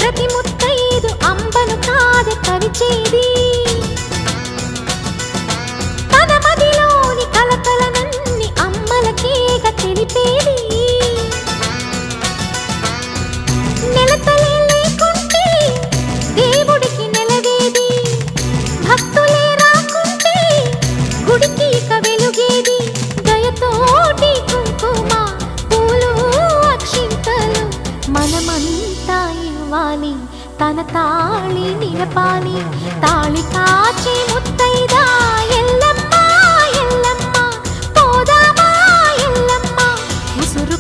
ప్రతి ముత్తైదు అంబను కాదే కరిచేది తన మదిలోని కలకలనన్ని అమ్మలకేగ తెలిపేది నెలతలే లేకుంటే దేవుడికి నెలవేది భక్తులే రాకుంటే గుడికి ఇక వెలుగేది దయతోటి కుంకుమ పూలు అక్షింతలు మనమంతా ఇవ్వాలి తన తాళి నిలపాలి తాళి కాచి ముత్తైదా ఎల్లమ్మ ఎల్లమ్మ పోదామా ఎల్లమ్మ ఉసురు